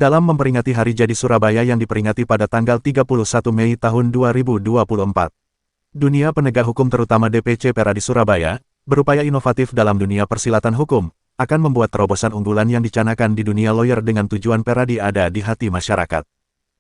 dalam memperingati Hari Jadi Surabaya yang diperingati pada tanggal 31 Mei tahun 2024. Dunia penegak hukum terutama DPC Pera di Surabaya, berupaya inovatif dalam dunia persilatan hukum, akan membuat terobosan unggulan yang dicanakan di dunia lawyer dengan tujuan Peradi ada di hati masyarakat.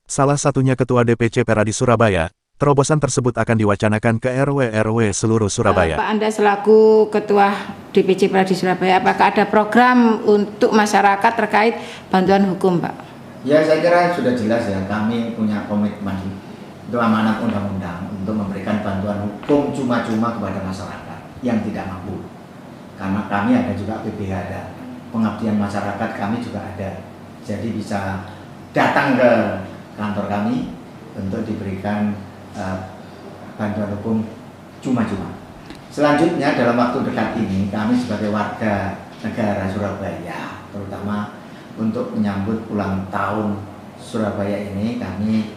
Salah satunya Ketua DPC Pera di Surabaya, terobosan tersebut akan diwacanakan ke RW-RW seluruh Surabaya. Pak, Anda selaku Ketua DPC Pera di Surabaya, apakah ada program untuk masyarakat terkait bantuan hukum, Pak? Ya, saya kira sudah jelas ya, kami punya komitmen itu amanat undang-undang untuk memberikan bantuan hukum cuma-cuma kepada masyarakat yang tidak mampu. Karena kami ada juga PBH, ada pengabdian masyarakat, kami juga ada. Jadi bisa datang ke kantor kami untuk diberikan bantuan hukum cuma-cuma. Selanjutnya dalam waktu dekat ini kami sebagai warga negara Surabaya, terutama untuk menyambut ulang tahun Surabaya ini, kami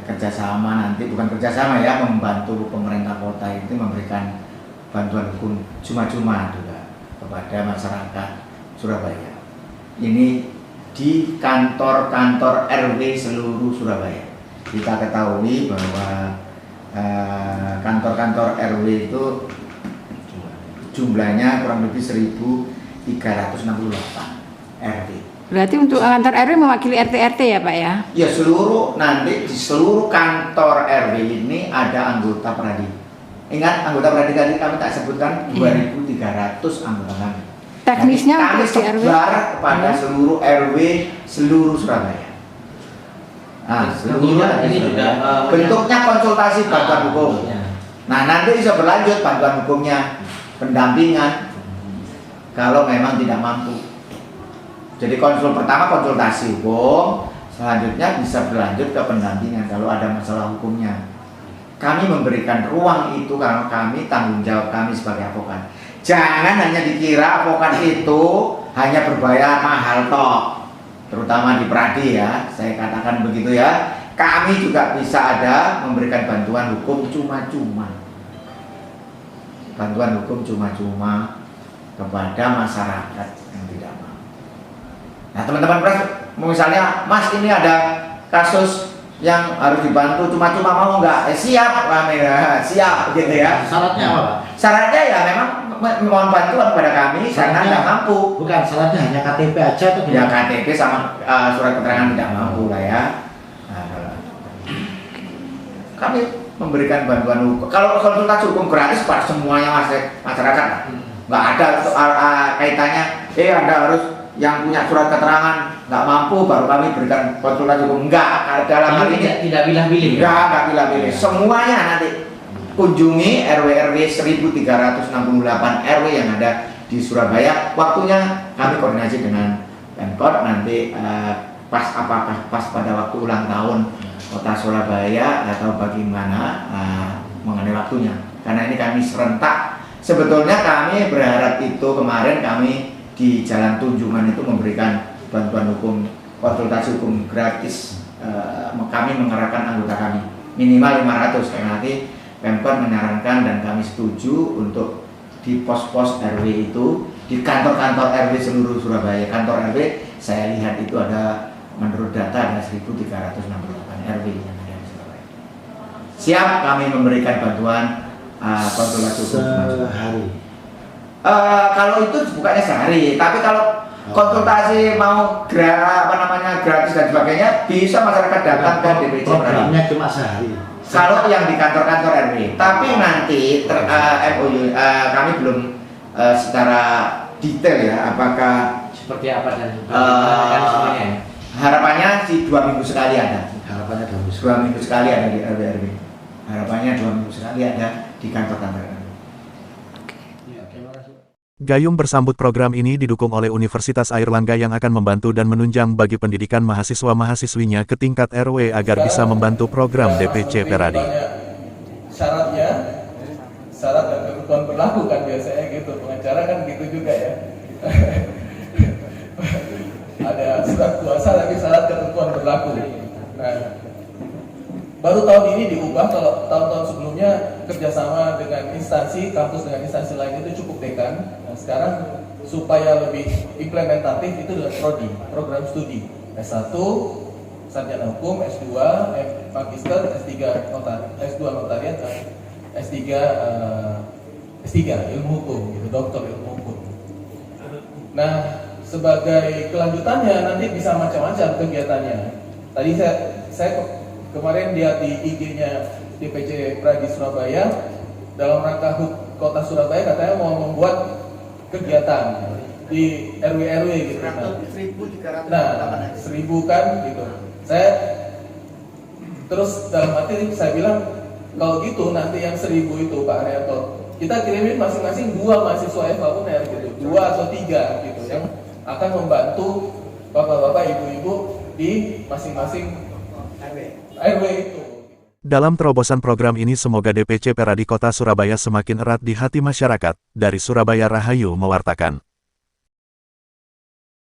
kerjasama nanti, bukan kerjasama ya, membantu pemerintah kota itu memberikan bantuan hukum cuma-cuma juga kepada masyarakat Surabaya. Ini di kantor-kantor RW seluruh Surabaya. Kita ketahui bahwa kantor-kantor RW itu jumlahnya kurang lebih 1.368 RW. Berarti untuk kantor RW mewakili RT-RT ya, Pak ya? Ya, nanti di seluruh kantor RW ini ada anggota Peradi. Ingat, anggota Peradi tadi kami tak sebutkan 2.300 anggota kami. Teknisnya kami untuk di RW sebar kepada seluruh RW seluruh Surabaya. Nah, seluruhnya ini juga bentuknya konsultasi bantuan hukum. Nah, nanti bisa berlanjut bantuan hukumnya, pendampingan kalau memang tidak mampu. Jadi pertama konsultasi hukum, selanjutnya bisa berlanjut ke pendampingan kalau ada masalah hukumnya. Kami memberikan ruang itu karena kami tanggung jawab kami sebagai advokat. Jangan hanya dikira advokat itu hanya berbayar mahal toh, terutama di Peradi ya, saya katakan begitu ya. Kami juga bisa ada memberikan bantuan hukum cuma-cuma. Bantuan hukum cuma-cuma kepada masyarakat yang tidak mampu. Nah, teman-teman pers, misalnya Mas ini ada kasus yang harus dibantu cuma-cuma, mau nggak? Siap, kami siap gitu ya. Syaratnya apa, Pak? Syaratnya ya memang mohon bantuan kepada kami karena tidak mampu. Bukan, syaratnya hanya KTP aja atau Ya KTP sama surat keterangan tidak mampu lah ya. Nah, kami memberikan bantuan hukum. Kalau konsultasi hukum gratis pada semuanya masyarakat, nggak ada kaitannya. Anda harus yang punya surat keterangan nggak mampu baru kami berikan konsultasi hukum. Enggak, dalam hal ini tidak pilih-pilih. Enggak pilih-pilih. Semuanya nanti kunjungi RW-RW 1.368 RW yang ada di Surabaya. Waktunya kami koordinasi dengan Pemkot nanti pas pada waktu ulang tahun Kota Surabaya atau bagaimana mengenai waktunya. Karena ini kami serentak. Sebetulnya kami berharap itu kemarin kami di Jalan Tunjungan itu memberikan bantuan hukum, konsultasi hukum gratis. Kami mengerahkan anggota kami minimal 500 karena nanti Pemkot menyarankan dan kami setuju untuk di pos-pos RW itu, di kantor-kantor RW seluruh Surabaya. Kantor RW saya lihat itu ada, menurut data ada 1.368 RW yang ada di Surabaya. Siap kami memberikan bantuan konsultasi hukum sehari. Kalau itu bukanya sehari, tapi kalau konsultasi mau gratis dan sebagainya bisa masyarakat datang ke DPC. Programnya cuma sehari. Kalau yang di kantor-kantor RW, tapi nanti MOU kami belum secara detail ya, apakah seperti apa dan semuanya. Harapannya sih 2 minggu sekali ada. Harapannya 2 minggu sekali ada di RW. Harapannya 2 minggu sekali ada di kantor-kantor RW. Gayung bersambut program ini didukung oleh Universitas Airlangga yang akan membantu dan menunjang bagi pendidikan mahasiswa-mahasiswinya ke tingkat RW agar bisa membantu program DPC Peradi. Syarat dan ketentuan berlaku kan biasanya gitu, pengacara kan gitu juga ya. Ada surat kuasa tapi syarat ketentuan berlaku. Nah, baru tahun ini diubah. Kalau tahun-tahun sebelumnya kerjasama dengan instansi, kampus dengan instansi lain itu cukup dekan. Nah, sekarang supaya lebih implementatif itu dengan prodi, program studi. S1, sarjana hukum, S2, magister, S3 S2 notariat, dan S3 ilmu hukum, gitu, doktor ilmu hukum. Nah, sebagai kelanjutannya nanti bisa macam-macam kegiatannya. Tadi saya kemarin lihat di IG-nya DPC Pradi Surabaya, dalam rangka Kota Surabaya katanya mau membuat kegiatan di RW-RW gitu. Nah, 1.000 kan gitu. Saya terus dalam hati saya bilang, kalau gitu nanti yang 1.000 itu Pak Haryanto, kita kirimin masing-masing 2 mahasiswa Eva Uner gitu, 2 atau 3 gitu, yang akan membantu bapak-bapak, ibu-ibu di masing-masing RW itu. Dalam terobosan program ini semoga DPC Peradi Kota Surabaya semakin erat di hati masyarakat. Dari Surabaya Rahayu mewartakan.